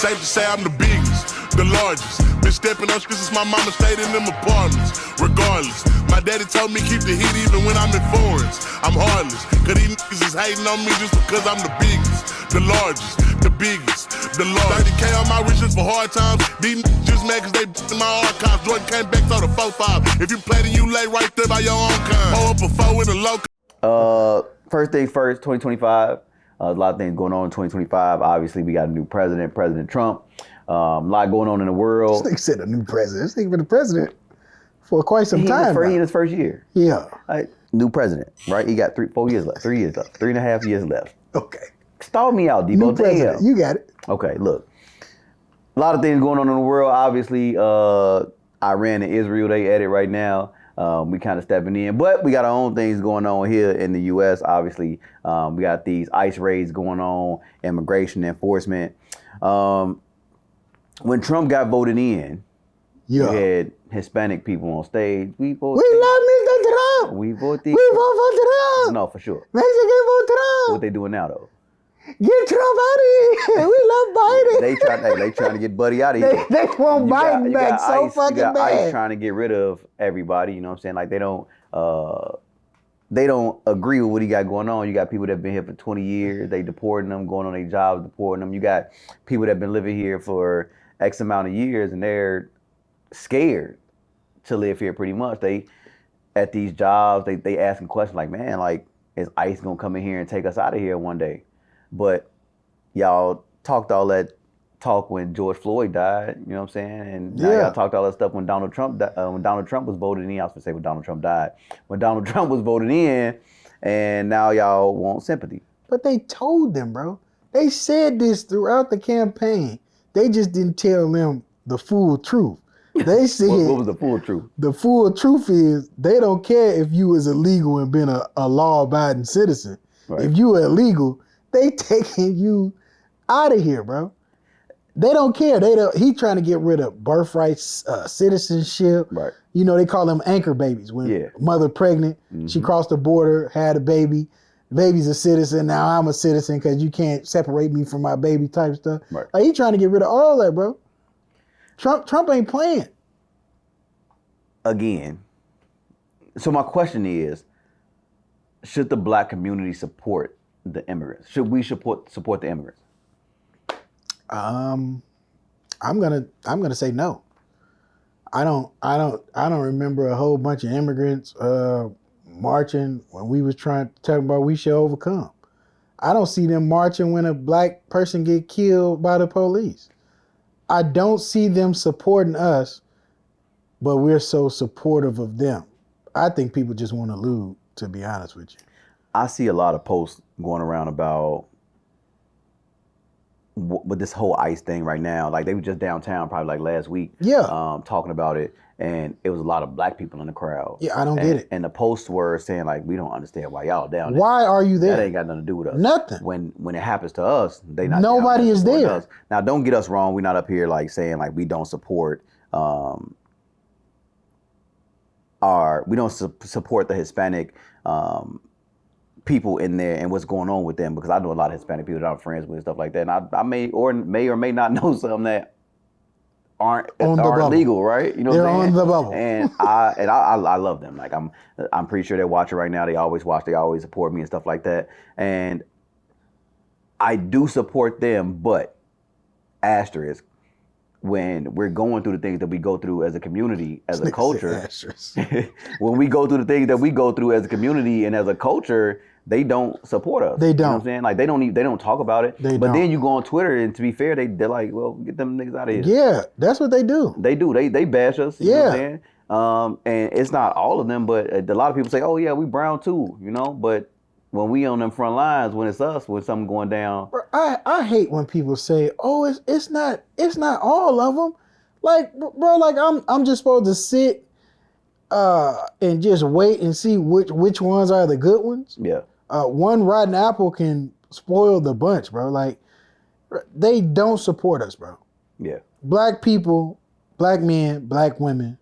safe to say I'm the biggest, the largest. Been stepping on shit since my mama stayed in them apartments. Regardless, my daddy told me keep the heat even when I'm in foreigns. I'm heartless, cause these niggas is hating on me just because I'm the biggest, the largest, the biggest, the largest. 30K on my riches for hard times. These niggas just mad cause they in my archives. Jordan came back to the 4-5. If you play then you lay right there by your own kind. Pull up a 4 with a low. First things first, 2025. A lot of things going on in 2025. Obviously, we got a new president, President Trump. A lot going on in the world. This nigga said a new president. This nigga been the president for quite some time. He in his first year. Yeah. New president, right? He got 4 years left, 3 years left, 3.5 years left. Okay. Stall me out, Debo. New president. You got it. Okay, look. A lot of things going on in the world. Obviously, Iran and Israel, they at it right now. We kind of stepping in, but we got our own things going on here in the U.S. Obviously, we got these ICE raids going on, immigration enforcement. When Trump got voted in, we had Hispanic people on stage. We love Mr. Trump. We vote for Trump. No, for sure. Mexican vote Trump. What they doing now, though? Get Trump out of here. We love Biden. They trying to get Buddy out of here. They want Biden back so fucking bad. ICE trying to get rid of everybody. You know what I'm saying? Like they don't agree with what he got going on. You got people that have been here for 20 years. They deporting them, going on their jobs, deporting them. You got people that have been living here for X amount of years, and they're scared to live here. Pretty much, they at these jobs, they asking questions like, man, like is ICE gonna come in here and take us out of here one day? But y'all talked all that talk when George Floyd died, you know what I'm saying? And now y'all talked all that stuff when Donald Trump was voted in. I was gonna say when Donald Trump died. When Donald Trump was voted in, and now y'all want sympathy. But they told them, bro. They said this throughout the campaign. They just didn't tell them the full truth. They said what was the full truth? The full truth is they don't care if you was illegal and been a law-abiding citizen. Right. If you were illegal, they taking you out of here, bro. They don't care. He trying to get rid of birthright citizenship. Right. You know, they call them anchor babies. When mother pregnant, she crossed the border, had a baby. Baby's a citizen. Now I'm a citizen because you can't separate me from my baby type stuff. Right. Like, he trying to get rid of all that, bro. Trump ain't playing. Again. So my question is, should the black community support the immigrants? Should we support the immigrants? I'm gonna say no. I don't remember a whole bunch of immigrants marching when we was trying to talk about we should overcome. I don't see them marching when a black person get killed by the police. I don't see them supporting us, but we're so supportive of them. I think people just want to loot, to be honest with you. I see a lot of posts going around about with this whole ICE thing right now. Like, they were just downtown probably like last week talking about it, and it was a lot of black people in the crowd. Yeah, I don't get it. And the posts were saying, like, we don't understand why y'all down there. Why are you there? That ain't got nothing to do with us. Nothing. When it happens to us, they not nobody is there. Us. Now, don't get us wrong. We're not up here like saying like we don't support support the Hispanic people in there and what's going on with them, because I know a lot of Hispanic people that I'm friends with and stuff like that, and I may or may not know some that aren't legal, right? You know, they're on the bubble, and I love them. Like, I'm pretty sure they're watching right now. They always watch. They always support me and stuff like that, and I do support them, but asterisk. When we're going through the things that we go through as a community, as a culture, when we go through the things that we go through as a community and as a culture, they don't support us. They don't. You know what I'm saying? Like, they don't talk about it. But then you go on Twitter, and to be fair, they're like, well, get them niggas out of here. Yeah, that's what they do. They do. They bash us. You know what I'm saying? And it's not all of them, but a lot of people say, oh yeah, we brown too, you know? But when we on them front lines, when it's us, when something going down. Bro, I hate when people say, "Oh, it's not all of them." Like, bro, like I'm just supposed to sit and just wait and see which ones are the good ones. Yeah. One rotten apple can spoil the bunch, bro. Like, they don't support us, bro. Yeah. Black people, black men, black women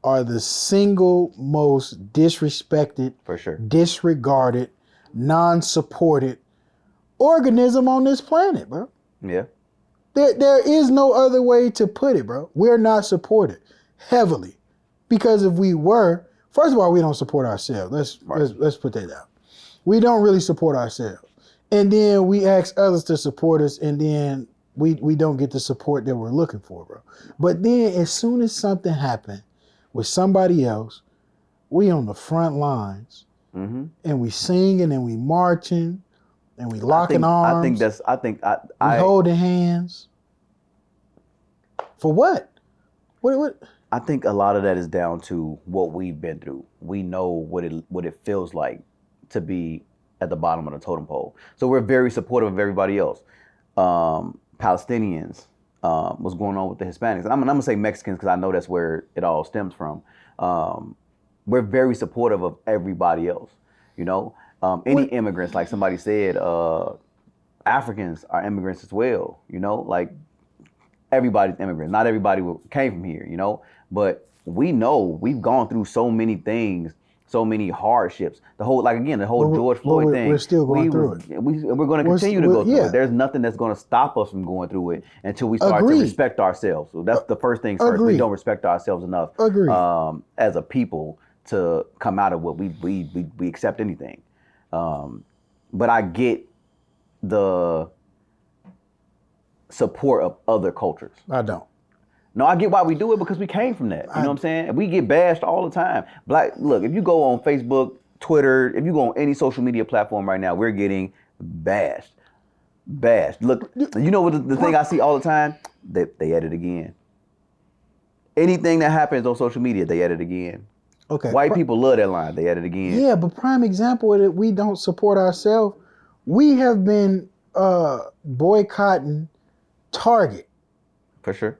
are the single most disrespected, for sure, There is no other way to put it, bro. We're not supported heavily. Because if we were, first of all, we don't support ourselves. Let's put that out. We don't really support ourselves. And then we ask others to support us, and then we don't get the support that we're looking for, bro. But then as soon as something happened with somebody else, we on the front lines, and we singing and we marching and we locking arms. We holding hands. For what? What? I think a lot of that is down to what we've been through. We know what it feels like to be at the bottom of the totem pole. So we're very supportive of everybody else. Palestinians, what's going on with the Hispanics. And I'm gonna say Mexicans because I know that's where it all stems from. We're very supportive of everybody else. You know, any immigrants, like somebody said, Africans are immigrants as well. You know, like everybody's immigrants. Not everybody came from here. You know, but we know we've gone through so many things, so many hardships. The whole George Floyd thing. We're still going through it. We're going to continue to go through it. There's nothing that's going to stop us from going through it until we start to respect ourselves. So that's the first thing first. We don't respect ourselves enough as a people to come out of what we accept anything. But I get the support of other cultures. I don't. No, I get why we do it because we came from that. You know what I'm saying? We get bashed all the time. Look, if you go on Facebook, Twitter, if you go on any social media platform right now, we're getting bashed. Look, you know what the thing I see all the time? They edit again. Anything that happens on social media, they edit again. Okay. White people love that line. They edit again. Yeah, but prime example that we don't support ourselves. We have been boycotting Target. For sure.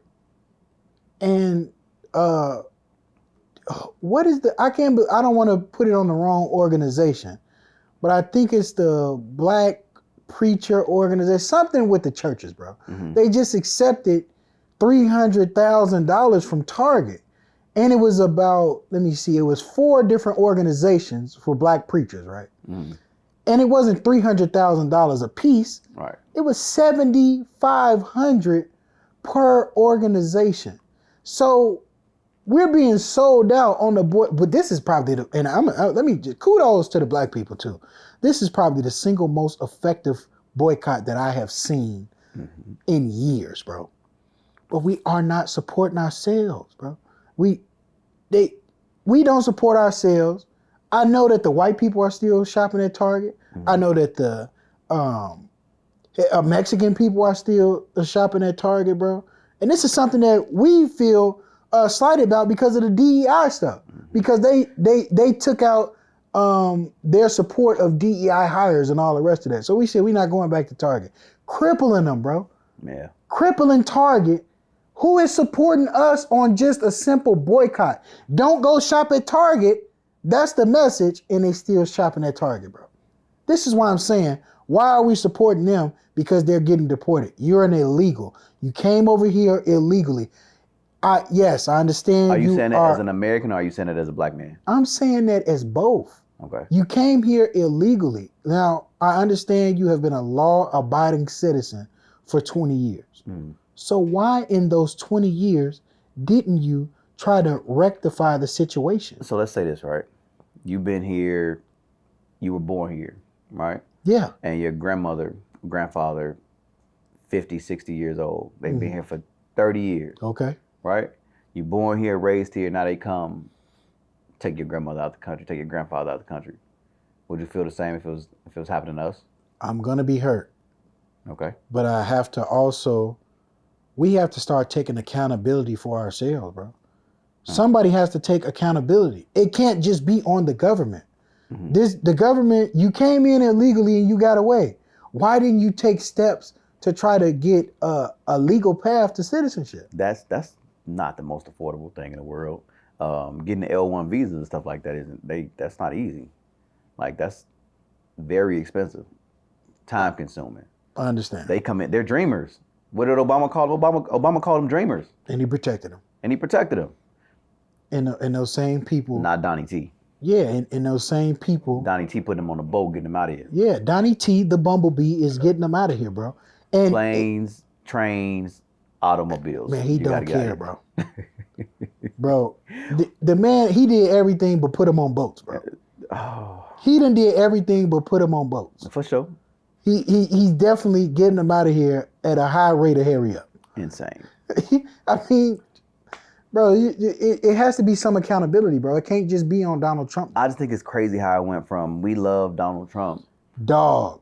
And what is I don't want to put it on the wrong organization, but I think it's the Black Preacher Organization, something with the churches, bro. Mm-hmm. They just accepted $300,000 from Target. And it was about, it was 4 different organizations for Black preachers, right? Mm-hmm. And it wasn't $300,000 a piece. Right. It was $7,500 per organization. So we're being sold out on the board, but this is probably kudos to the Black people too. This is probably the single most effective boycott that I have seen in years, bro. But we are not supporting ourselves, bro. We don't support ourselves. I know that the white people are still shopping at Target. Mm-hmm. I know that the Mexican people are still shopping at Target, bro. And this is something that we feel slighted about because of the DEI stuff. Because they took out their support of DEI hires and all the rest of that. So we said we're not going back to Target. Crippling them, bro. Yeah. Crippling Target. Who is supporting us on just a simple boycott? Don't go shop at Target. That's the message. And they still shopping at Target, bro. This is why I'm saying, why are we supporting them? Because they're getting deported. You're an illegal. You came over here illegally. Yes, I understand. Are you saying that as an American or are you saying it as a Black man? I'm saying that as both. Okay. You came here illegally. Now, I understand you have been a law-abiding citizen for 20 years. Mm. So why in those 20 years didn't you try to rectify the situation? So let's say this, right? You've been here, you were born here, right? Yeah. And your grandfather, 50, 60 years old. They've been here for 30 years. Okay. Right? You're born here, raised here, now they come, take your grandmother out the country, take your grandfather out the country. Would you feel the same if it was happening to us? I'm gonna be hurt. Okay. But we have to start taking accountability for ourselves, bro. Somebody has to take accountability. It can't just be on the government. Mm-hmm. The government, you came in illegally and you got away. Why didn't you take steps to try to get a legal path to citizenship? That's not the most affordable thing in the world. Getting the L1 visas and stuff like that that's not easy. Like that's very expensive, time consuming. I understand. They come in, they're dreamers. What did Obama call them? Obama called them dreamers. And he protected them. And those same people. Not Donnie T. Yeah, and those same people. Donnie T putting them on a boat, getting them out of here. Yeah, Donnie T, the bumblebee, is getting them out of here, bro. And planes, trains, automobiles. Man, he You don't gotta get care, out bro. Bro, the man, he did everything but put him on boats, bro. Oh, He done did everything but put him on boats. for sure. He's definitely getting him out of here at a high rate of hurry up. Insane. I mean, bro, it has to be some accountability, bro. It can't just be on Donald Trump. I just think it's crazy how it went from we love Donald Trump. Dog,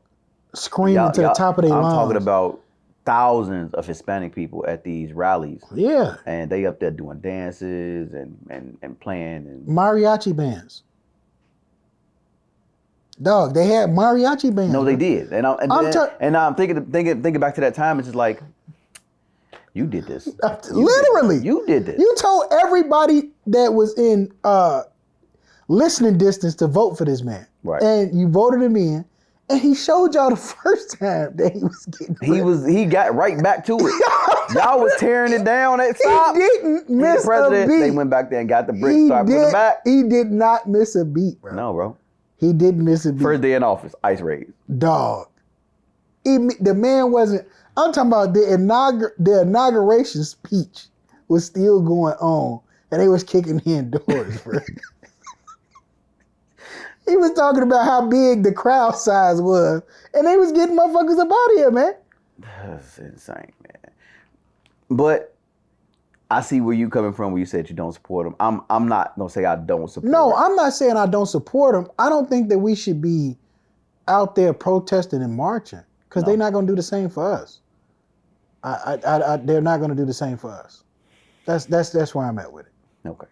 screaming to the top of their lungs. I'm talking about thousands of Hispanic people at these rallies. Yeah. And they up there doing dances and playing. And Mariachi bands. Dog, they had mariachi bands. no, bro. they did. And I'm thinking back to that time. It's just like, you did this. Literally. You did this. You told everybody that was in listening distance to vote for this man. Right. And you voted him in. And he showed y'all the first time that he was getting He got right back to it. Y'all was tearing it down at top. He didn't miss a beat. They went back there and got the bricks, started putting it back. He did not miss a beat, bro. No, bro. He didn't miss a beat. First day in office, ice raids. Dog. The man wasn't, I'm talking about the inauguration speech was still going on and they was kicking in doors, bro. He was talking about how big the crowd size was, and they was getting motherfuckers up out of here, man. That's insane, man. But I see where you coming from when you said you don't support him. I'm not gonna say I don't support him. No, I'm not saying I don't support him. I don't think that we should be out there protesting and marching because they're not gonna do the same for us. They're not gonna do the same for us. That's where I'm at with it. Okay.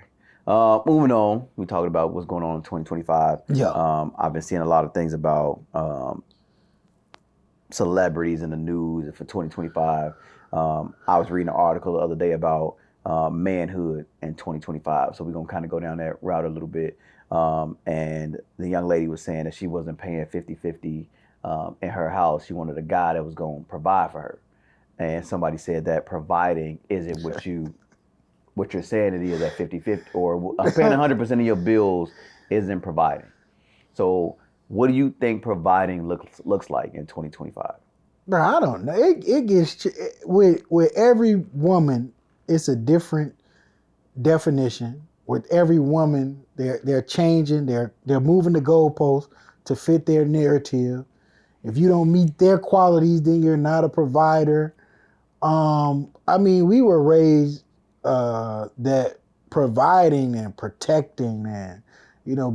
Moving on, we talking about what's going on in 2025. Yeah. I've been seeing a lot of things about celebrities in the news for 2025. I was reading an article the other day about manhood in 2025. So we're going to kind of go down that route a little bit. And the young lady was saying that she wasn't paying 50-50 in her house. She wanted a guy that was going to provide for her. And somebody said that providing isn't what you're saying it is at 50-50, or paying 100% of your bills isn't providing. So what do you think providing looks like in 2025? Bro, I don't know. It gets with every woman, it's a different definition. With every woman, they're changing, they're moving the goalposts to fit their narrative. If you don't meet their qualities, then you're not a provider. I mean, we were raised that providing and protecting and,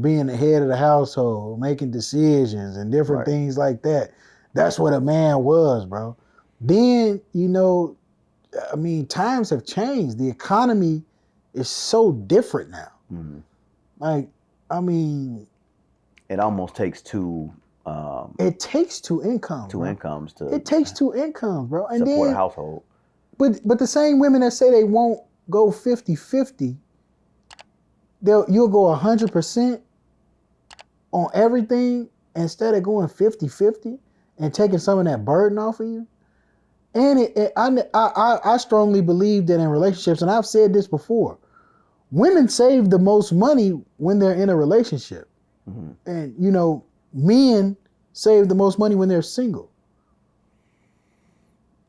being the head of the household, making decisions and different things like that. That's what a man was, bro. Then, times have changed. The economy is so different now. Mm-hmm. It almost takes two. It takes two incomes. It takes two incomes, bro. And support then, a household. But the same women that say they won't go 50-50, you'll go 100% on everything instead of going 50-50 and taking some of that burden off of you. And I strongly believe that in relationships, and I've said this before, women save the most money when they're in a relationship. Mm-hmm. And, men save the most money when they're single.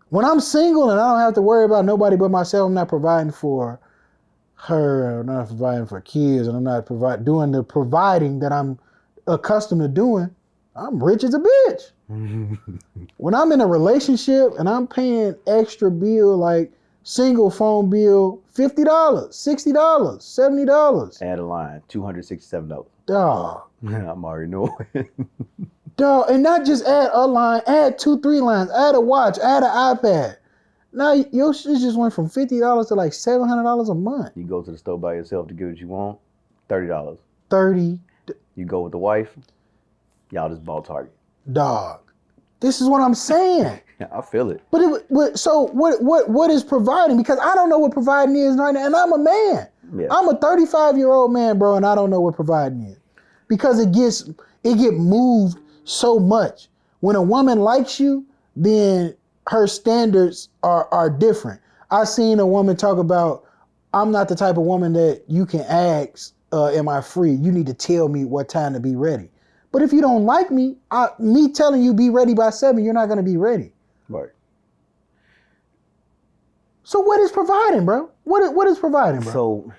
When I'm single and I don't have to worry about nobody but myself, I'm not providing for her, I'm not providing for kids, and I'm not doing the providing that I'm accustomed to doing, I'm rich as a bitch. When I'm in a relationship and I'm paying extra bill, like single phone bill, $50, $60, $70. Add a line, $267. Dog. I'm already knowing. Dog, and not just add a line, add 2-3 lines, add a watch, add an iPad. Now your shit just went from $50 to like $700 a month. You go to the store by yourself to get what you want, $30. 30. You go with the wife, y'all just bought Target. Dog. This is what I'm saying. Yeah, I feel it. So what is providing? Because I don't know what providing is right now, and I'm a man. Yeah. I'm a 35-year-old man, bro, and I don't know what providing is. Because it get moved so much. When a woman likes you, then her standards are different. I seen a woman talk about, I'm not the type of woman that you can ask, am I free? You need to tell me what time to be ready. But if you don't like me, me telling you be ready by 7, you're not going to be ready. Right. So what is providing, bro? What is providing, bro? So,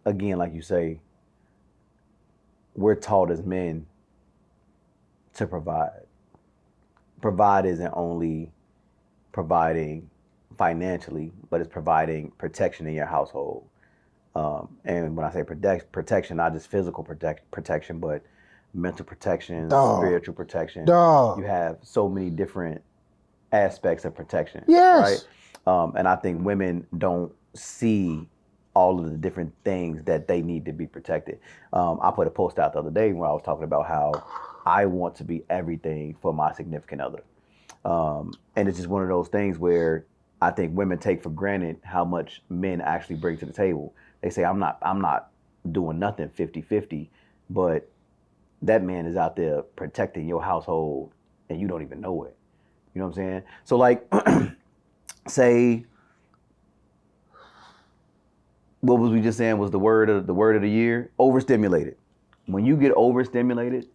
again, like you say, we're taught as men to provide. Provide isn't only providing financially, but it's providing protection in your household. And when I say protection, not just physical protection, but mental protection, spiritual protection. You have so many different aspects of protection. Yes. Right? And I think women don't see all of the different things that they need to be protected. I put a post out the other day where I was talking about how I want to be everything for my significant other. And it's just one of those things where I think women take for granted how much men actually bring to the table. They say, I'm not doing nothing 50-50, but that man is out there protecting your household and you don't even know it. You know what I'm saying? So like, say, what was we just saying was the word of the year? Overstimulated. When you get overstimulated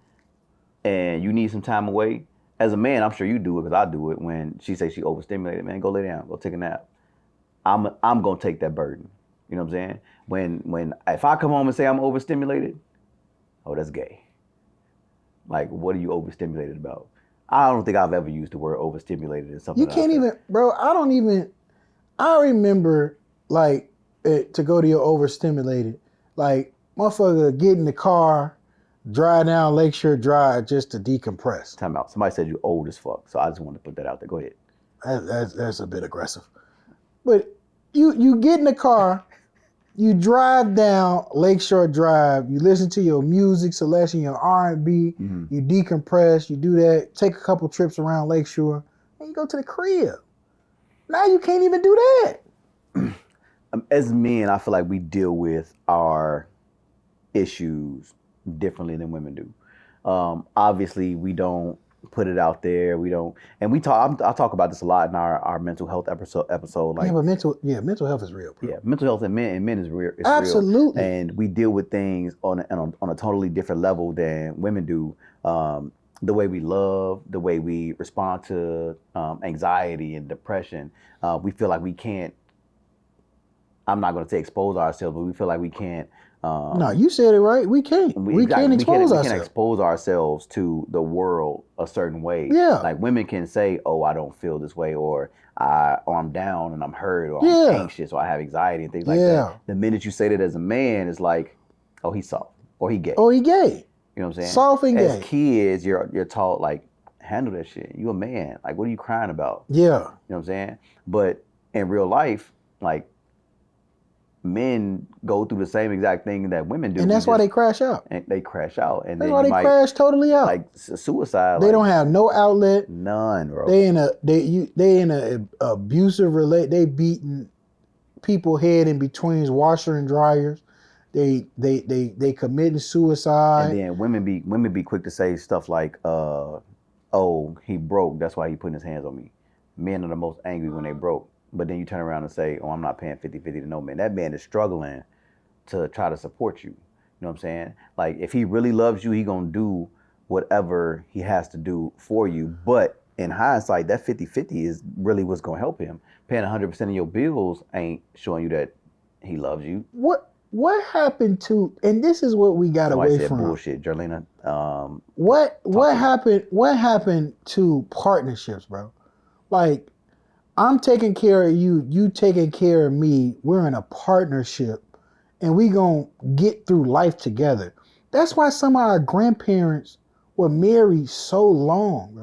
and you need some time away, as a man, I'm sure you do it because I do it. When she says she overstimulated, man, go lay down, go take a nap. I'm gonna take that burden. You know what I'm saying? When if I come home and say I'm overstimulated, oh, that's gay. Like, what are you overstimulated about? I don't think I've ever used the word overstimulated in something. You can't even, bro. I remember like to go to your overstimulated, like motherfucker get in the car, drive down Lakeshore Drive just to decompress. Time out. Somebody said you old as fuck, so I just wanted to put that out there. Go ahead. That's a bit aggressive, but you get in the car. You drive down Lakeshore Drive, you listen to your music selection, your R&B, you decompress, you do that, take a couple trips around Lakeshore, and you go to the crib. Now you can't even do that. As men, I feel like we deal with our issues differently than women do. Obviously, we don't put it out there. We don't, and I talk about this a lot in our mental health episode. Like, yeah, but mental health is real, bro. Yeah, mental health in men is real. Absolutely. Real. And we deal with things on a totally different level than women do. The way we love, the way we respond to anxiety and depression. We feel like we can't, I'm not going to say expose ourselves, but we feel like we can't. No, you said it right. We can't. We can't expose ourselves. We can't expose ourselves to the world a certain way. Yeah. Like women can say, "Oh, I don't feel this way," or I'm down and I'm hurt, or I'm anxious, or I have anxiety and things like that. The minute you say that as a man, it's like, "Oh, he's soft," or "He gay." Oh, he gay. You know what I'm saying? Soft and gay. As kids, you're taught like, handle that shit. You a man. Like, what are you crying about? Yeah. You know what I'm saying? But in real life, like, men go through the same exact thing that women do. And that's why they crash out. And they crash out. And that's why they crash totally out. Like suicide. They don't have no outlet. None, bro. They in a abusive relate. They beating people head in between washer and dryers. They committing suicide. And then women be quick to say stuff like, oh, he broke, that's why he putting his hands on me. Men are the most angry when they broke. But then you turn around and say, oh, I'm not paying 50-50 to no man. That man is struggling to try to support you. You know what I'm saying? Like, if he really loves you, he gonna do whatever he has to do for you. But in hindsight, that 50-50 is really what's gonna help him. Paying 100% of your bills ain't showing you that he loves you. What happened to, and this is what we got Somebody away said from. Bullshit, Jarlena. What happened to partnerships, bro? Like, I'm taking care of you, you taking care of me. We're in a partnership, and we gonna get through life together. That's why some of our grandparents were married so long,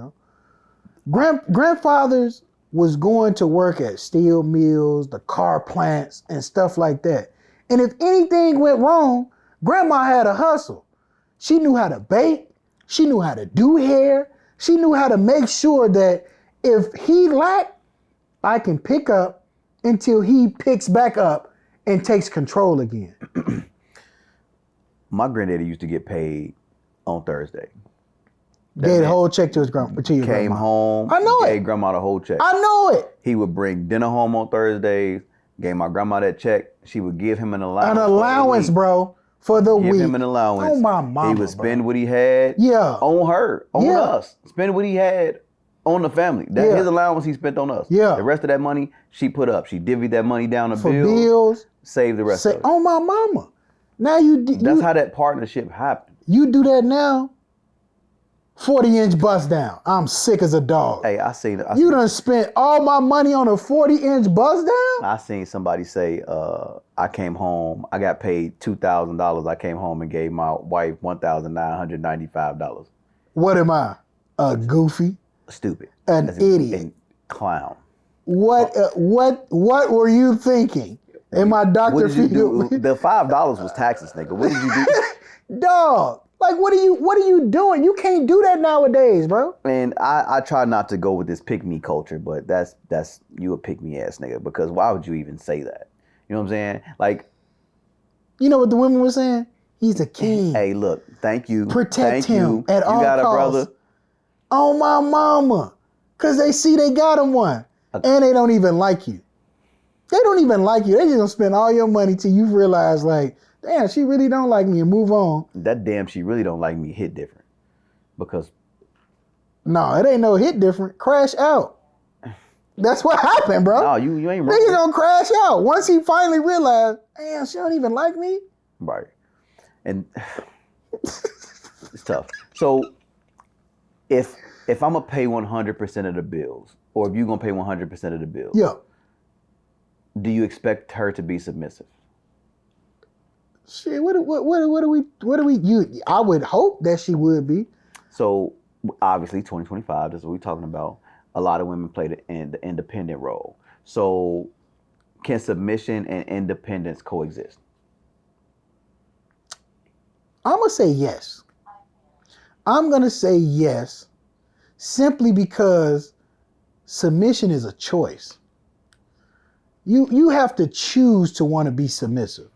bro. Grandfathers was going to work at steel mills, the car plants, and stuff like that. And if anything went wrong, grandma had a hustle. She knew how to bake. She knew how to do hair. She knew how to make sure that if he lacked, I can pick up until he picks back up and takes control again. My granddaddy used to get paid on Thursday. Gave the whole check to his grandma. Came home. I know gave grandma the whole check. I know it. He would bring dinner home on Thursdays. Gave my grandma that check. She would give him an allowance. An allowance, bro, for the week. Give him an allowance. Oh, my mama, he would spend what he had. Yeah. On her. On us. Spend what he had On the family. Yeah. His allowance he spent on us. Yeah. The rest of that money she put up. She divvied that money down the For bills. bills. Save the rest of it. On my mama. Now That's how that partnership happened. You do that now. 40-inch bust down. I'm sick as a dog. Hey, I seen You done spent all my money on a 40-inch bust down? I seen somebody say, I came home, I got paid $2,000. I came home and gave my wife $1,995. What am I? A goofy? Stupid. An idiot. And clown. What were you thinking? And my doctor What did you do? The $5 was taxes, nigga. What did you do? Dog. Like, what are you doing? You can't do that nowadays, bro. And I try not to go with this pick me culture, but that's you a pick me ass nigga, because why would you even say that? You know what I'm saying? Like, you know what the women were saying? He's a king. Hey, look, thank you. Protect him at all costs. You got costs. a brother. On my mama. Because they see they got him one. And they don't even like you. They don't even like you. They just gonna spend all your money till you realize, like, damn, she really don't like me, and move on. That damn she really don't like me hit different. Because no, it ain't no hit different. Crash out. That's what happened, bro. No, you ain't wrong. Nigga gonna crash out. Once he finally realized, damn, she don't even like me. Right. And it's tough. So if I'm gonna pay 100% of the bills, or if you're gonna pay 100% of the bills, yeah, do you expect her to be submissive? Shit, what do we? I would hope that she would be. So obviously, 2025. That's what we're talking about. A lot of women play the independent role. So can submission and independence coexist? I'm gonna say yes. I'm gonna say yes, simply because submission is a choice. You have to choose to want to be submissive.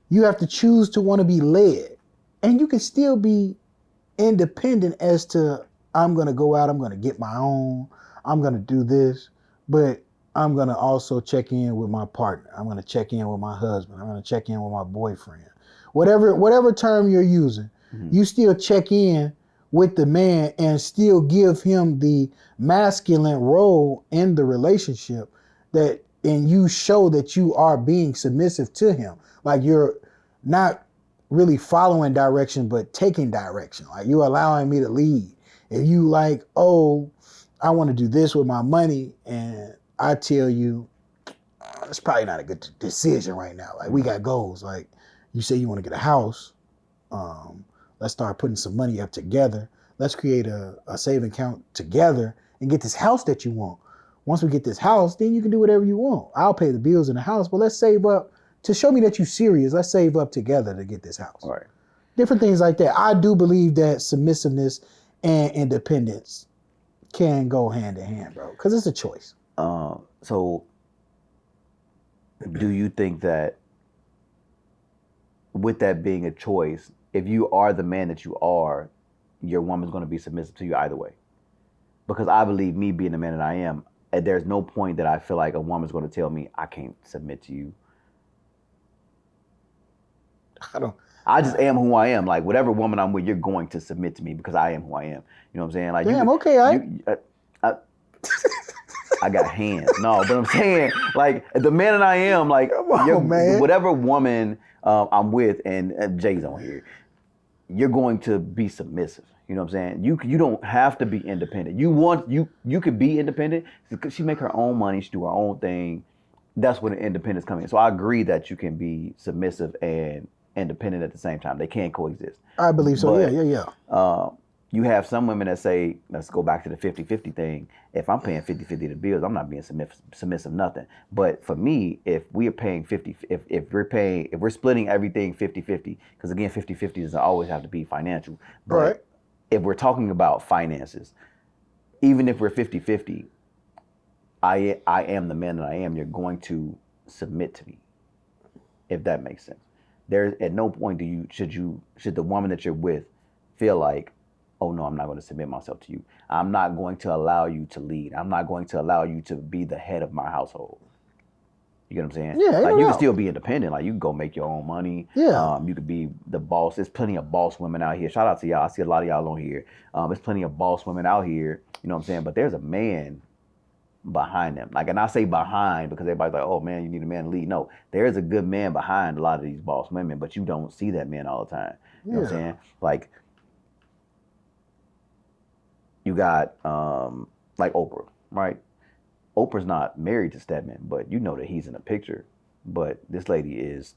You have to choose to want to be led. And you can still be independent as to, I'm going to go out, I'm going to get my own, I'm going to do this, but I'm going to also check in with my partner. I'm going to check in with my husband. I'm going to check in with my boyfriend. Whatever term you're using, you still check in with the man and still give him the masculine role in the relationship, and you show that you are being submissive to him. Like, you're not really following direction, but taking direction. Like, you're allowing me to lead. If you like, oh, I want to do this with my money, and I tell you, it's probably not a good decision right now. Like, we got goals. Like, you say you want to get a house. Let's start putting some money up together. Let's create a saving account together and get this house that you want. Once we get this house, then you can do whatever you want. I'll pay the bills in the house, but let's save up to show me that you're serious. Let's save up together to get this house. All right. Different things like that. I do believe that submissiveness and independence can go hand in hand, bro, because it's a choice. So do you think that with that being a choice, if you are the man that you are, your woman's going to be submissive to you either way? Because I believe, me being the man that I am, there's no point that I feel like a woman's going to tell me I can't submit to you. I just am who I am. Like, whatever woman I'm with, you're going to submit to me because I am who I am. You know what I'm saying? Like, damn, I got hands. No, but I'm saying, like, the man that I am, like, man. Whatever woman I'm with, and Jay's on here, you're going to be submissive. You know what I'm saying? You don't have to be independent. You could be independent because she make her own money, she do her own thing. That's where the independence comes in. So I agree that you can be submissive and independent at the same time. They can coexist. I believe so. But, Yeah. You have some women that say, let's go back to the 50-50 thing. If I'm paying 50-50 the bills, I'm not being submissive nothing. But for me, if we are paying 50, if we're splitting everything 50-50, because again, 50-50 doesn't always have to be financial. But right. If we're talking about finances, even if we're 50-50, I am the man that I am, you're going to submit to me, if that makes sense. There's at no point should the woman that you're with feel like, oh no, I'm not going to submit myself to you. I'm not going to allow you to lead. I'm not going to allow you to be the head of my household. You get what I'm saying? Yeah, ain't like no you can doubt. still be independent. Like you can go make your own money. Yeah. You could be the boss. There's plenty of boss women out here. Shout out to y'all. I see a lot of y'all on here. There's plenty of boss women out here. You know what I'm saying? But there's a man behind them. Like, and I say behind because everybody's like, oh man, you need a man to lead. No, there's a good man behind a lot of these boss women, but you don't see that man all the time. You know what I'm saying? Like, you got like Oprah, right? Oprah's not married to Stedman, but you know that he's in a picture. But this lady is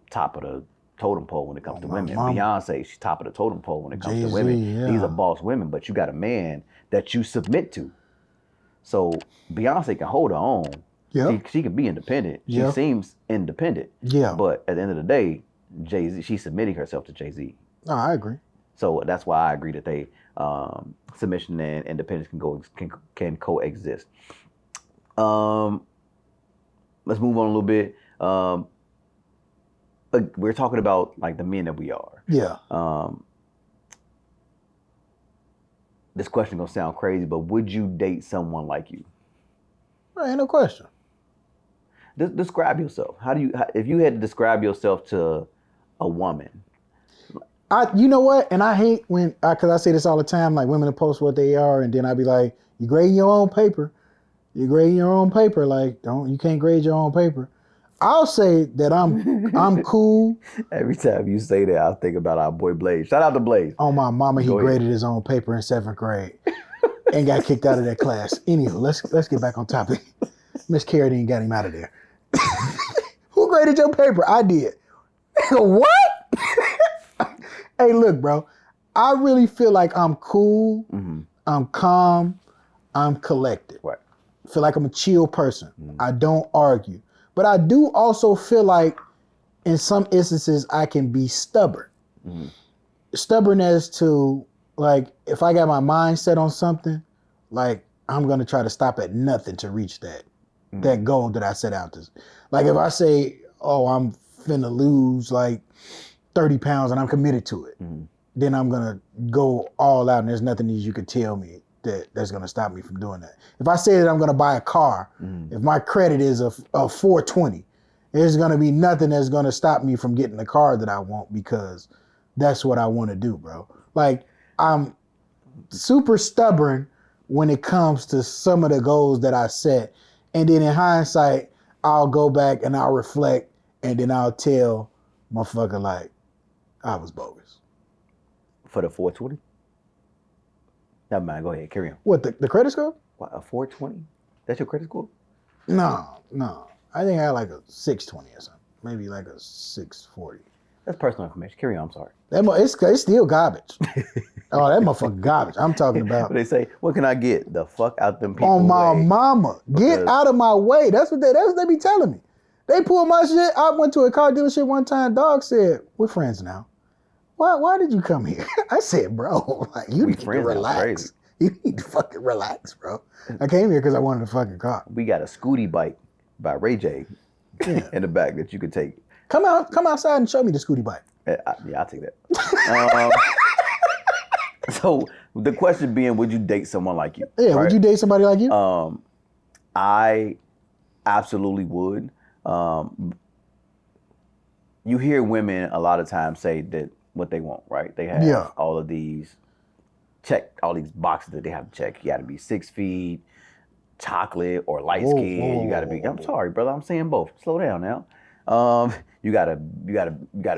top of the totem pole when it comes to women. Beyonce, she's top of the totem pole when it comes to women. These are boss women, but you got a man that you submit to. So Beyonce can hold her own. Yeah. She can be independent. She seems independent. Yeah. But at the end of the day, Jay-Z, she's submitting herself to Jay-Z. No, I agree. So that's why I agree that they submission and independence can coexist. Let's move on a little bit. We're talking about like the men that we are. Yeah. This question gonna sound crazy, but would you date someone like you? Ain't no question. Describe yourself. If you had to describe yourself to a woman? You know what? And I hate when, because I say this all the time, like women post what they are, and then I be like, you grading your own paper. You're grading your own paper. Like, you can't grade your own paper. I'll say that I'm cool. Every time you say that, I think about our boy Blaze. Shout out to Blaze. On my mama, he graded his own paper in 7th grade and got kicked out of that class. Anywho, let's get back on topic. Miss Carradine got him out of there. Who graded your paper? I did. What? Hey, look, bro. I really feel like I'm cool. Mm-hmm. I'm calm. I'm collected. Right. Feel like I'm a chill person. Mm-hmm. I don't argue. But I do also feel like in some instances I can be stubborn. Mm-hmm. Stubborn as to, like, if I got my mind set on something, like, I'm going to try to stop at nothing to reach that goal that I set out to. Like, if I say, oh, I'm finna lose, like, 30 pounds and I'm committed to it, then I'm going to go all out and there's nothing that you could tell me that's going to stop me from doing that. If I say that I'm going to buy a car, if my credit is a 420, there's going to be nothing that's going to stop me from getting the car that I want because that's what I want to do, bro. Like, I'm super stubborn when it comes to some of the goals that I set. And then in hindsight, I'll go back and I'll reflect and then I'll tell motherfucker, like, I was bogus. For the 420? Never mind, go ahead, carry on. What, the credit score? What, a 420? That's your credit score? No. I think I had like a 620 or something. Maybe like a 640. That's personal information. Carry on, I'm sorry. It's still garbage. Oh, that motherfucker garbage. I'm talking about. But they say, what can I get? The fuck out them people on my way. Mama. Get out of my way. That's what they be telling me. They pulled my shit. I went to a car dealership one time. Dog said, we're friends now. Why did you come here? I said, bro, like, you need to relax. You need to fucking relax, bro. I came here because I wanted a fucking car. We got a Scooty bike by Ray J in the back that you could take. Come outside and show me the Scooty bike. Yeah, I'll take that. So the question being, would you date someone like you? Yeah, right? Would you date somebody like you? I absolutely would. You hear women a lot of times say that what they want, right? They have all of these boxes that they have to check. You got to be 6 feet, chocolate or light skin. You got to be. I'm sorry, brother. I'm saying both. Slow down now. You gotta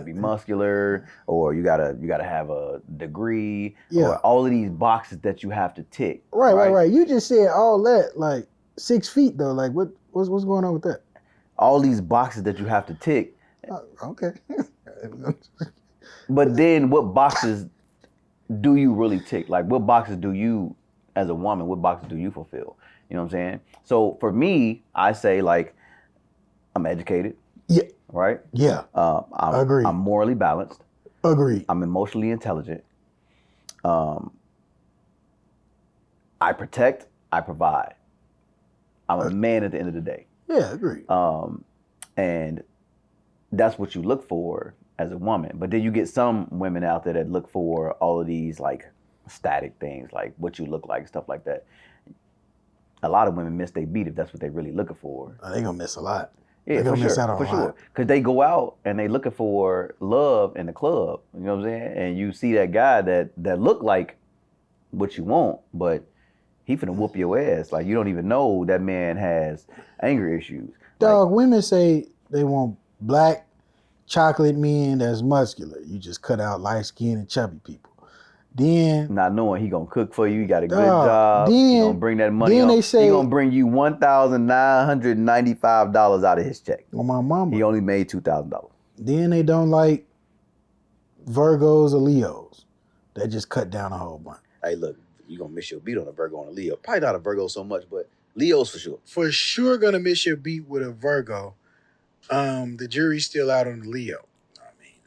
be muscular, or you gotta have a degree, or all of these boxes that you have to tick. Right. You just said all that, like 6 feet though. Like what's going on with that? All these boxes that you have to tick. Okay. But then, what boxes do you really tick? Like, what boxes do you, as a woman, what boxes do you fulfill? You know what I'm saying? So for me, I say, like, I'm educated. Yeah. Right? Yeah. Agreed. I'm morally balanced. Agreed. I'm emotionally intelligent. I protect. I provide. I'm a man at the end of the day. Yeah, agreed. And that's what you look for as a woman. But then you get some women out there that look for all of these, like, static things, like what you look like, stuff like that. A lot of women miss their beat if that's what they're really looking for. They gonna miss a lot. Yeah, They're for gonna miss sure, out on for a sure. lot. Because they go out and they looking for love in the club. You know what I'm saying? And you see that guy that look like what you want, but he finna whoop your ass. Like you don't even know that man has anger issues. Dog, women say they want black chocolate men that's muscular. You just cut out light skinned and chubby people. Then, Not knowing he gonna cook for you, he got a good dog, job. He gonna then, bring that money then home. they say, He gonna bring you $1,995 out of his check. on my mama. He only made $2,000. Then they don't like Virgos or Leos. They just cut down a whole bunch. Hey, look, you gonna miss your beat on a Virgo and a Leo. Probably not a Virgo so much, but Leos for sure. For sure gonna miss your beat with a Virgo. The jury's still out on the Leo. I mean,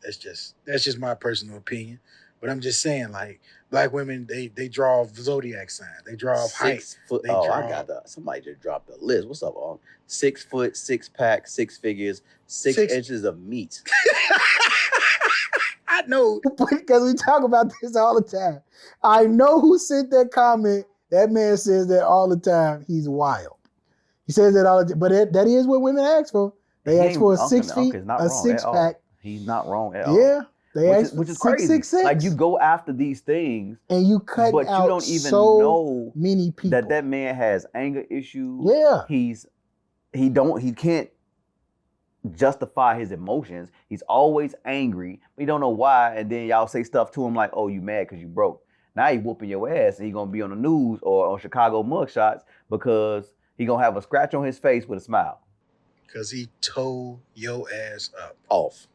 that's just my personal opinion. But I'm just saying, like, black women, they draw off zodiac signs. They draw off height. 6 foot. They Oh, draw I got that. Somebody just dropped the list. What's up, Om? 6 foot, 6 pack, 6 figures, 6 inches of meat. I know, because we talk about this all the time. I know who sent that comment. That man says that all the time. He's wild. He says that all the time. But that is what women ask for. They ask for a 6 feet, a 6 pack. He's not wrong at all. Yeah. They ask which is for crazy. 6'6". Like you go after these things, and you cut but out you don't even so know many people. that man has anger issues. Yeah. He can't justify his emotions. He's always angry. We don't know why. And then y'all say stuff to him like, "Oh, you mad because you broke." Now he whooping your ass, and he gonna be on the news or on Chicago mugshots because he gonna have a scratch on his face with a smile. Because he tore your ass up. Off.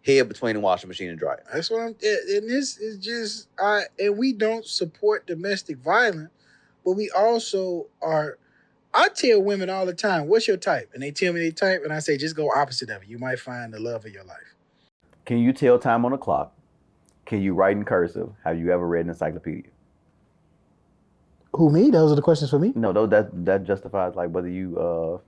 Head between the washing machine and dryer. That's what I'm. And this is just. And we don't support domestic violence, but we also are. I tell women all the time, "What's your type?" And they tell me they type, and I say, "Just go opposite of it. You might find the love of your life." Can you tell time on the clock? Can you write in cursive? Have you ever read an encyclopedia? Who, me? Those are the questions for me. No, that justifies like whether you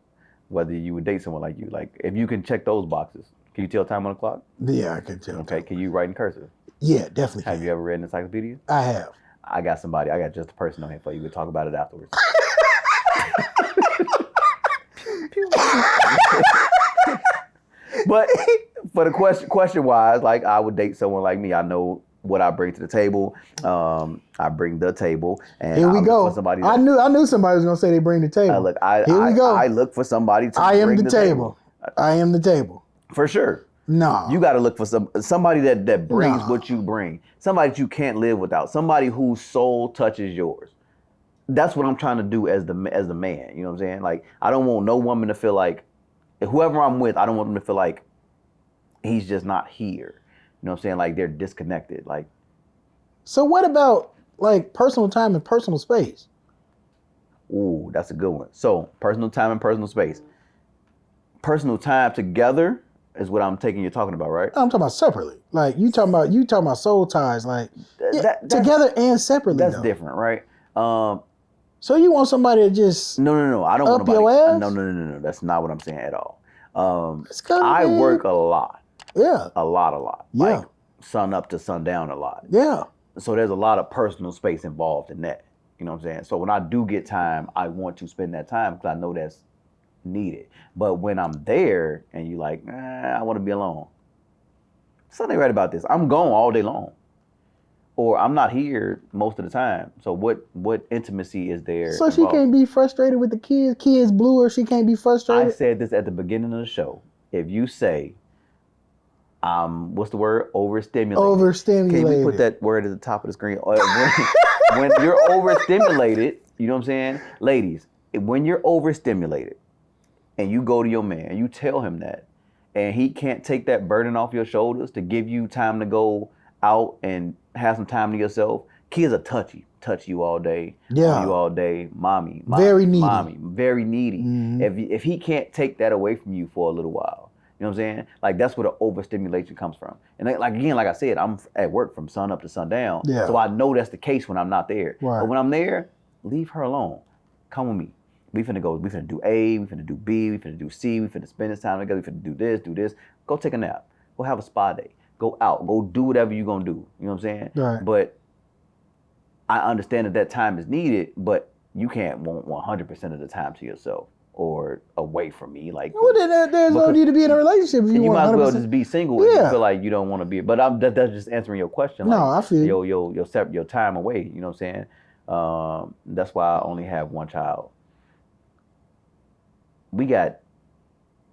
would date someone like you. Like if you can check those boxes, can you tell time on the clock? Yeah, I can tell. Okay, can you write in cursive? Yeah, definitely. Have you ever read an encyclopedia? I have. I got just a person on here for you. We'll talk about it afterwards. But for the question wise, like I would date someone like me. I know what I bring to the table. I bring the table, and here we go. For somebody I knew somebody was gonna say they bring the table. Here we go. I look for somebody to I am bring the table. I am the table. For sure. No. You got to look for somebody that brings what you bring. Somebody that you can't live without. Somebody whose soul touches yours. That's what I'm trying to do as the man. You know what I'm saying? Like I don't want no woman to feel like whoever I'm with, I don't want them to feel like he's just not here. You know what I'm saying? Like they're disconnected. Like. So what about like personal time and personal space? Ooh, that's a good one. So personal time and personal space. Personal time together is what I'm taking you're talking about, right? I'm talking about separately. Like you talking about soul ties, like together and separately. That's though. different, right? So you want somebody to just No. I don't want your nobody. ass? No. That's not what I'm saying at all. I work a lot. Yeah. A lot. Yeah. Like sun up to sundown a lot. Yeah. So there's a lot of personal space involved in that. You know what I'm saying? So when I do get time, I want to spend that time because I know that's needed. But when I'm there and you like, I want to be alone. Something right about this. I'm gone all day long. Or I'm not here most of the time. So what intimacy is there? So she can't be frustrated with the kids. Kids blue her. She can't be frustrated. I said this at the beginning of the show. If you say, what's the word? Overstimulated. Overstimulated. Can we put that word at the top of the screen? When you're overstimulated, you know what I'm saying? Ladies, when you're overstimulated and you go to your man and you tell him that, and he can't take that burden off your shoulders to give you time to go out and have some time to yourself. Kids are touch you all day, yeah, you all day, mommy, very needy, mommy, very needy. Mm-hmm. If he can't take that away from you for a little while, you know what I'm saying? Like that's where the overstimulation comes from. And like I said, I'm at work from sun up to sundown, yeah. So I know that's the case when I'm not there. Right. But when I'm there, leave her alone. Come with me. We finna do A, we finna do B, we finna do C, we finna spend this time together, we finna do this. Go take a nap. Go have a spa day. Go out. Go do whatever you're gonna do. You know what I'm saying? Right. But I understand that time is needed, but you can't want 100% of the time to yourself. or away from me. Like, Well, then there's no need to be in a relationship if you want might as 100%. well just be single if Yeah. you feel like you don't want to be. But that's just answering your question. No, like, I feel you. your time away. You know what I'm saying? That's why I only have one child. We did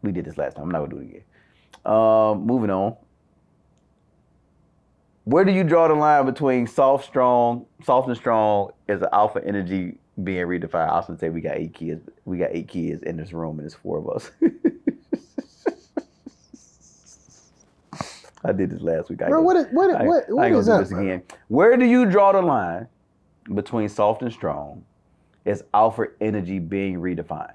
this last time. I'm not gonna do it again. Moving on. Where do you draw the line between soft and strong is an alpha energy being redefined? I also say we got 8 kids. We got 8 kids in this room, and it's 4 of us. I did this last week. Bro, what is I ain't gonna do this again. Where do you draw the line between soft and strong is alpha energy being redefined?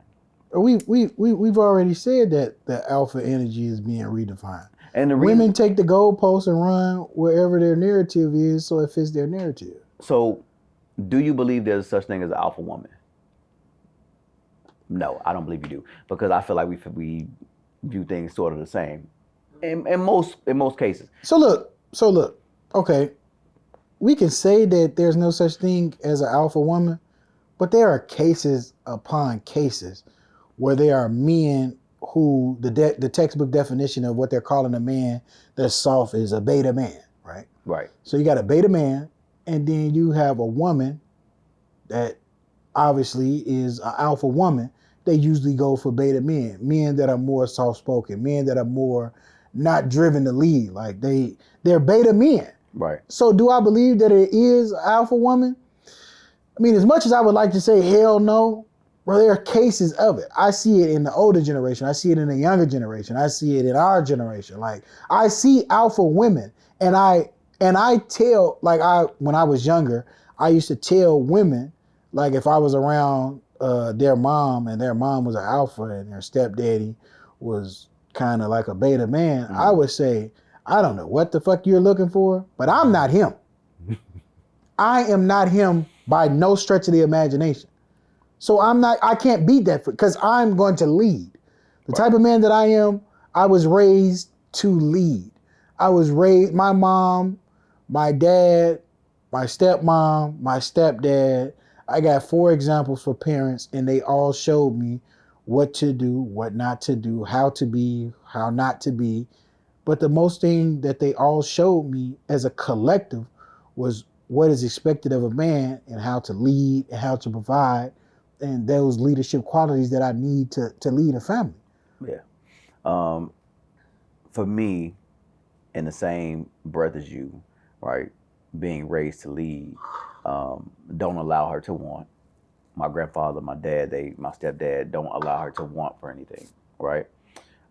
We've already said that the alpha energy is being redefined. And the women take the goalposts and run wherever their narrative is, so it fits their narrative. So, do you believe there's such thing as an alpha woman? No, I don't believe you do, because I feel like we view things sort of the same in most cases. So look. Okay, we can say that there's no such thing as an alpha woman, but there are cases upon cases where there are men who the textbook definition of what they're calling a man that's soft is a beta man, right? Right. So you got a beta man, and then you have a woman that obviously is an alpha woman. They usually go for beta men that are more soft-spoken, men that are more not driven to lead. Like they're beta men. Right. So do I believe that it is an alpha woman? I mean, as much as I would like to say hell no, well, there are cases of it. I see it in the older generation. I see it in the younger generation. I see it in our generation. Like I see alpha women, and I tell, like when I was younger, I used to tell women, like if I was around their mom and their mom was an alpha and their stepdaddy was kind of like a beta man, I would say, I don't know what the fuck you're looking for, but I'm not him. I am not him by no stretch of the imagination. So I can't beat that because I'm going to lead. The type of man that I am, I was raised to lead. My mom, my dad, my stepmom, my stepdad. I got 4 examples for parents, and they all showed me what to do, what not to do, how to be, how not to be. But the most thing that they all showed me as a collective was what is expected of a man and how to lead and how to provide, and those leadership qualities that I need to lead a family. Yeah. For me, in the same breath as you, right, being raised to lead, don't allow her to want. My grandfather, my dad, my stepdad don't allow her to want for anything, right?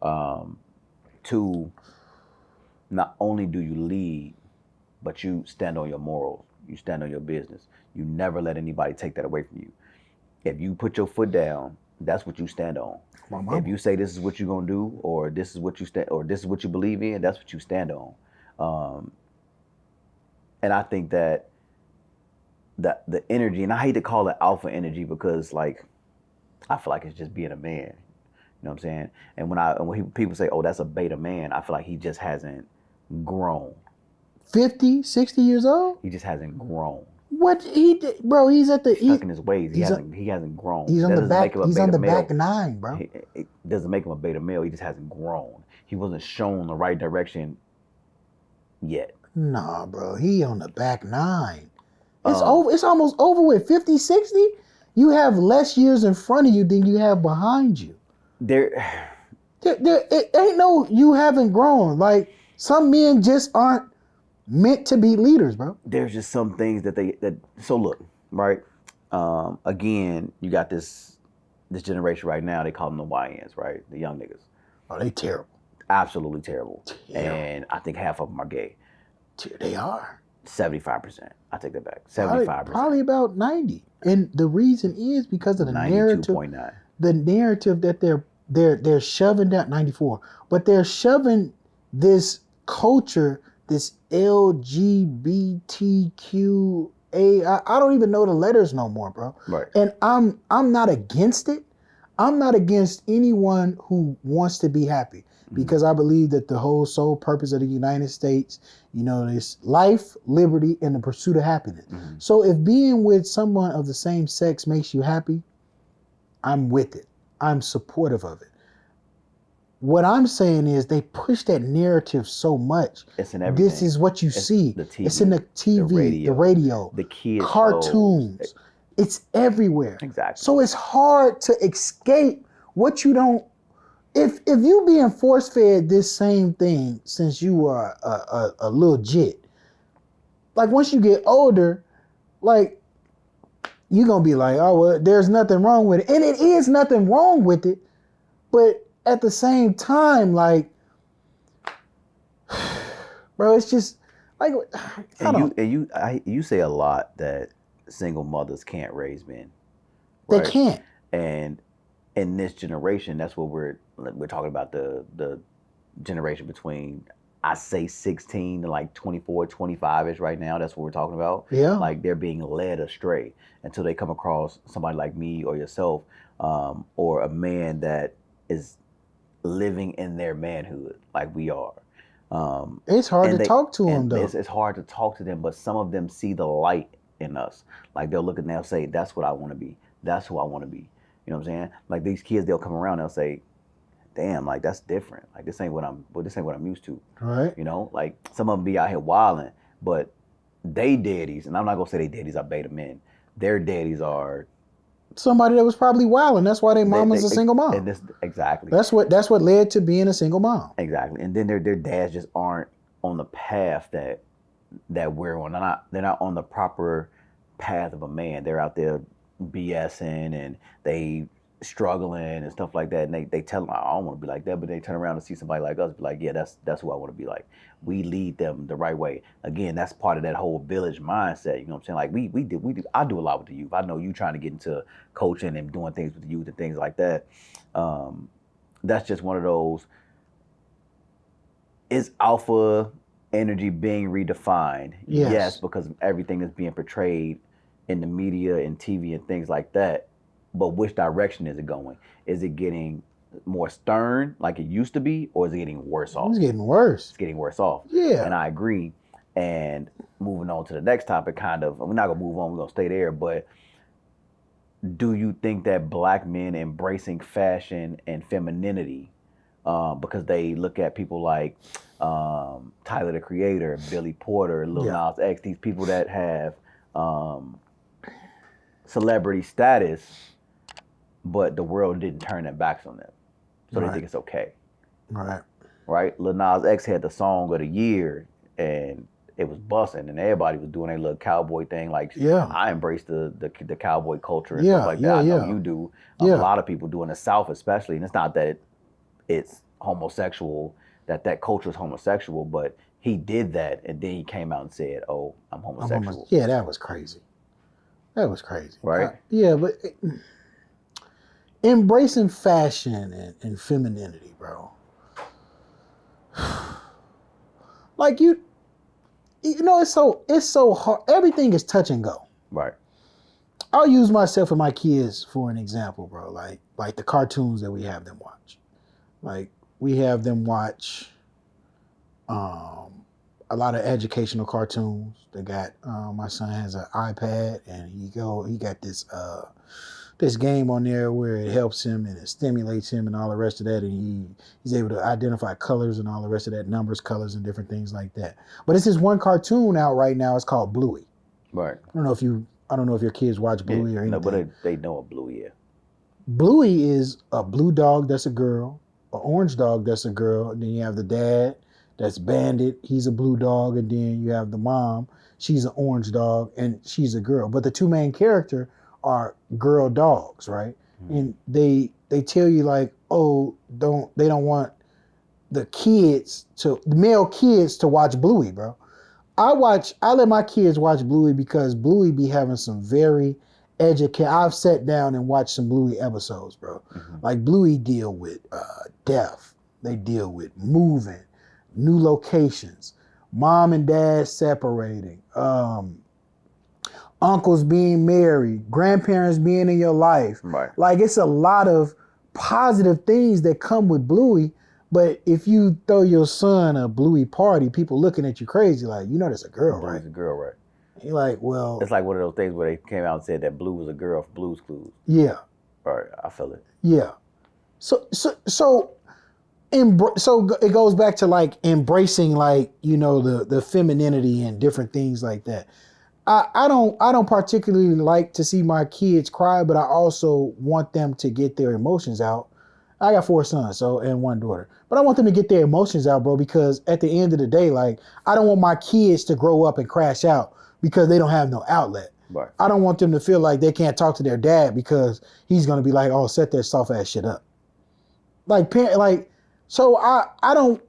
2, not only do you lead, but you stand on your morals. You stand on your business. You never let anybody take that away from you. If you put your foot down, that's what you stand on. If you say this is what you're gonna do, or this is what you believe in, that's what you stand on. And I think that the energy, and I hate to call it alpha energy because like I feel like it's just being a man. You know what I'm saying? And when people say, "Oh, that's a beta man," I feel like he just hasn't grown. 50, 60 years old? He just hasn't grown. What he did, bro? He's at the stuck in his ways. He hasn't grown. He's on the back. He's on the back 9, bro. It doesn't make him a beta male. He just hasn't grown. He wasn't shown the right direction yet. Nah, bro. He on the back 9. It's over. It's almost over with. 50, 60? You have less years in front of you than you have behind you. It ain't no you haven't grown. Like some men just aren't meant to be leaders, bro. There's just some things so look, right? Again, you got this generation right now, they call them the YNs, right? The young niggas. Oh, they terrible. Absolutely terrible. And I think half of them are gay. They are. 75%. I take that back. 75%. Probably about 90. And the reason is because of the narrative. 92.9. The narrative that they're shoving down 94. But they're shoving this culture, this LGBTQA. I don't even know the letters no more, bro. Right. And I'm not against it. I'm not against anyone who wants to be happy, because I believe that the whole sole purpose of the United States, is life, liberty, and the pursuit of happiness. Mm-hmm. So if being with someone of the same sex makes you happy, I'm with it. I'm supportive of it. What I'm saying is they push that narrative so much. It's in everything. This is what you see. The TV, it's in the TV, the radio, the kids cartoons. shows. It's everywhere. Exactly. So it's hard to escape what you don't. If you being force fed this same thing since you were a little jit, like once you get older, like you're gonna be like, oh well, there's nothing wrong with it, and it is nothing wrong with it, but at the same time, like, bro, it's just like you say a lot that single mothers can't raise men. They Right? can't. And in this generation, that's what we're talking about, the generation between, I say 16 to like 24, 25-ish right now. That's what we're talking about. Yeah. Like they're being led astray until they come across somebody like me or yourself, or a man that is living in their manhood like we are. It's hard to talk to them, though. It's hard to talk to them, but some of them see the light in us. Like they'll look and they'll say, that's what I want to be. That's who I want to be. You know what I'm saying? Like these kids, they'll come around, they'll say, damn, like that's different. Like this ain't what I'm used to. Right. You know, like some of them be out here wilding, but they daddies, and I'm not gonna say they daddies are beta men. Their daddies are Somebody that was probably wilding. That's why their mama's a single mom. And exactly. That's what led to being a single mom. Exactly. And then their dads just aren't on the path that we're on. They're not on the proper path of a man. They're out there BSing and they struggling and stuff like that. And they tell them, I don't want to be like that, but they turn around and see somebody like us, be like, yeah, that's who I want to be like. We lead them the right way. Again, that's part of that whole village mindset. You know what I'm saying? Like we do. I do a lot with the youth. I know you trying to get into coaching and doing things with the youth and things like that. That's just one of those. Is alpha energy being redefined? Yes, because everything is being portrayed in the media and TV and things like that. But which direction is it going? Is it getting more stern like it used to be, or is it getting worse off? It's getting worse. It's getting worse off. Yeah. And I agree. And moving on to the next topic, we're not gonna move on, we're gonna stay there, but do you think that black men embracing fashion and femininity, because they look at people like Tyler the Creator, Billy Porter, Lil Nas X, these people that have celebrity status, but the world didn't turn their backs on them. So they think it's okay. Right? Lil Nas X had the song of the year and it was busting and everybody was doing their little cowboy thing. Like, I embrace the cowboy culture and stuff like that. I know you do. A lot of people do in the South especially. And it's not that it's homosexual, that culture is homosexual, but he did that and then he came out and said, oh, I'm homosexual. Yeah, that was crazy. That was crazy. Right? But embracing fashion and femininity, bro. Like you know, it's so hard. Everything is touch and go. Right. I'll use myself and my kids for an example, bro. Like the cartoons that we have them watch. Like we have them watch a lot of educational cartoons. They got my son has an iPad and he got this game on there where it helps him and it stimulates him and all the rest of that, and he's able to identify colors and all the rest of that, numbers, colors, and different things like that. But it's this one cartoon out right now. It's called Bluey. Right. I don't know if your kids watch Bluey or anything. No, but they know a Bluey. Yeah. Bluey is a blue dog that's a girl, an orange dog that's a girl, and then you have the dad that's Bandit. He's a blue dog, and then you have the mom. She's an orange dog, and she's a girl. But the two main characters are girl dogs, right? Mm-hmm. And they tell you like, oh, they don't want the male kids to watch Bluey, bro. I let my kids watch Bluey because Bluey be having some very I've sat down and watched some Bluey episodes, bro. Mm-hmm. Like Bluey deal with death. They deal with moving, new locations, mom and dad separating, uncles being married, grandparents being in your life. Right. Like it's a lot of positive things that come with Bluey. But if you throw your son a Bluey party, people looking at you crazy, like, you know that's a girl, right? Bluey's a girl, right? You're like, well... It's like one of those things where they came out and said that Blue was a girl for Blue's Clues. Yeah. Right, I feel it. Yeah. So it goes back to like embracing like, you know, the femininity and different things like that. I don't particularly like to see my kids cry, but I also want them to get their emotions out. I got 4 sons, and 1 daughter. But I want them to get their emotions out, bro, because at the end of the day, like, I don't want my kids to grow up and crash out because they don't have no outlet. Right. I don't want them to feel like they can't talk to their dad because he's gonna be like, oh, set that soft ass shit up. So I don't.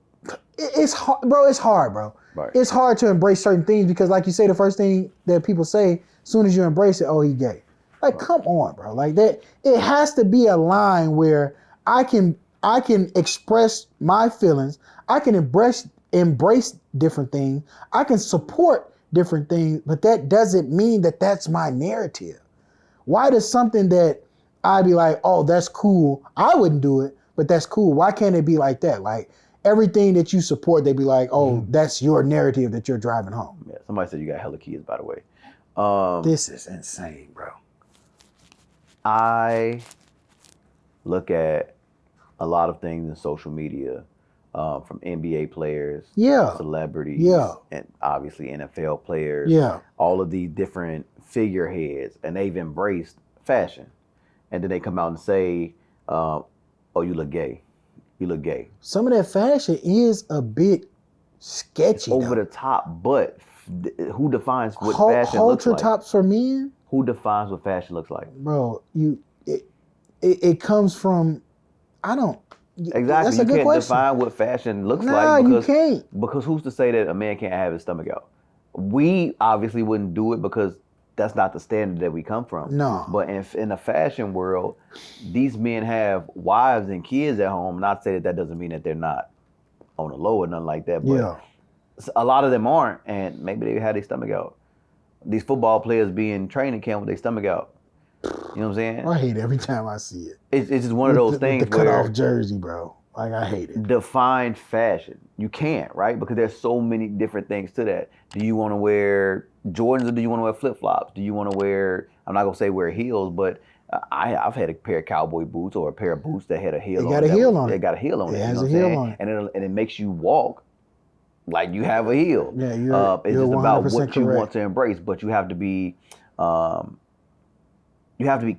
It's hard, bro. It's hard, bro. Right. It's hard to embrace certain things because, like you say, the first thing that people say, as soon as you embrace it, oh, he gay. Like, come on, bro. Like that, it has to be a line where I can express my feelings. I can embrace different things. I can support different things, but that doesn't mean that that's my narrative. Why does something that I'd be like, oh, that's cool. I wouldn't do it, but that's cool. Why can't it be like that? Like, everything that you support, they'd be like, oh, that's your narrative that you're driving home. Yeah, somebody said you got hella kids, by the way. This is insane, bro. I look at a lot of things in social media, from NBA players, celebrities, and obviously NFL players, all of these different figureheads, and they've embraced fashion. And then they come out and say, oh, you look gay. You look gay. Some of that fashion is a bit sketchy. It's over the top, but who defines what fashion looks like? Halter tops for men? Who defines what fashion looks like? Bro, it comes from, I don't. Exactly. That's a good can't question. Define what fashion looks like. Nah, you can't. Because who's to say that a man can't have his stomach out? We obviously wouldn't do it because that's not the standard that we come from. No. But in the fashion world, these men have wives and kids at home. Not to say that doesn't mean that they're not on the low or nothing like that. But a lot of them aren't, and maybe they had their stomach out. These football players be in training camp with their stomach out. You know what I'm saying? I hate it every time I see it. It's just one of those things the cutoff jersey, bro. Like, I hate it. Define fashion. You can't, right? Because there's so many different things to that. Do you want to wear Jordans or do you want to wear flip-flops? Do you want to wear, I'm not going to say wear heels, but I've had a pair of cowboy boots or a pair of boots that had a heel on it. It got a heel on it. It got a heel on it. It has a heel on it. And it makes you walk like you have a heel. Yeah, you're it's just about what correct. you want to embrace, but you have to be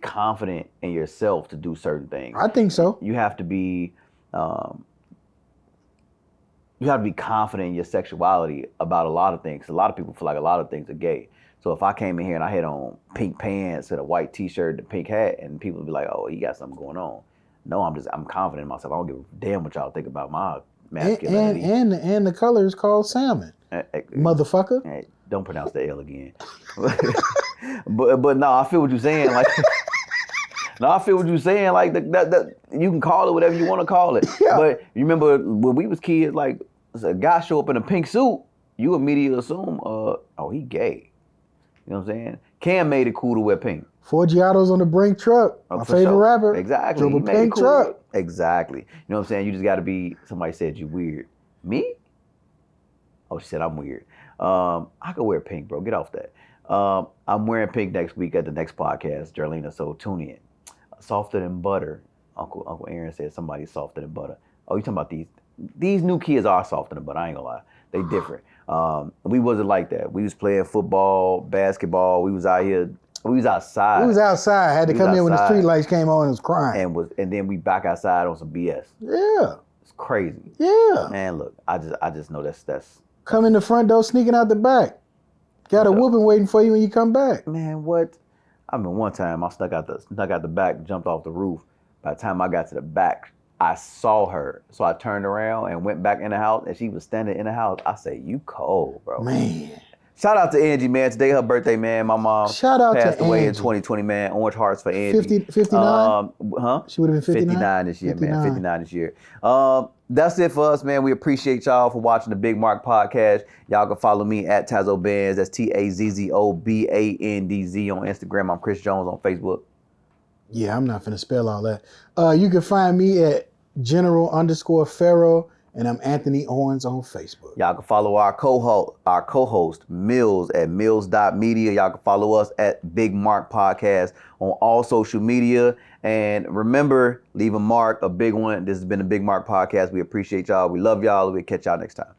confident in yourself to do certain things. I think so. You have to be confident in your sexuality about a lot of things. A lot of people feel like a lot of things are gay. So if I came in here and I had on pink pants and a white t-shirt and a pink hat, and people would be like, oh, he got something going on. No, I'm confident in myself. I don't give a damn what y'all think about my masculinity. And the color is called salmon. Motherfucker. Hey, don't pronounce the L again. but no, I feel what you're saying. Like, no, I feel what you're saying. Like that you can call it whatever you want to call it. Yeah. But you remember when we was kids, like a guy show up in a pink suit, you immediately assume, oh, he gay. You know what I'm saying? Cam made it cool to wear pink. Forgiatos on the Brink truck. My favorite rapper. Exactly. Drove a pink truck. Exactly. You know what I'm saying? You just got to be, somebody said you weird. Me? Oh, she said I'm weird. I could wear pink, bro. Get off that. I'm wearing pink next week at the next podcast, Jarlina, so tune in. Softer than butter. Uncle Aaron said somebody's softer than butter. Oh, you talking about these new kids are softer than butter. I ain't gonna lie. They different. We wasn't like that. We was playing football, basketball. We was out here. We was outside. We was outside. Had to come in when the street lights came on and was crying. And then we back outside on some BS. Yeah. It's crazy. Yeah. Man, look, I just know that's come in the front door, sneaking out the back. Got a whooping waiting for you when you come back. Man, what? I mean, one time I snuck out the back, jumped off the roof. By the time I got to the back, I saw her. So I turned around and went back in the house, and she was standing in the house. I said, you cold, bro. Man. Shout out to Angie, man. Today her birthday, man. My mom passed away in 2020, man. Orange hearts for Angie. 59? She would have been 59? 59 this year, 59. Man. 59 this year. That's it for us, man. We appreciate y'all for watching the Big Mark Podcast. Y'all can follow me at Tazzo Bands. That's TAZZOBANDZ on Instagram. I'm Chris Jones on Facebook. Yeah, I'm not finna spell all that. You can find me at General_Pharaoh And I'm Anthony Owens on Facebook. Y'all can follow our co-host Mills at mills.media. Y'all can follow us at Big Mark Podcast on all social media. And remember, leave a mark, a big one. This has been the Big Mark Podcast. We appreciate y'all. We love y'all. We'll catch y'all next time.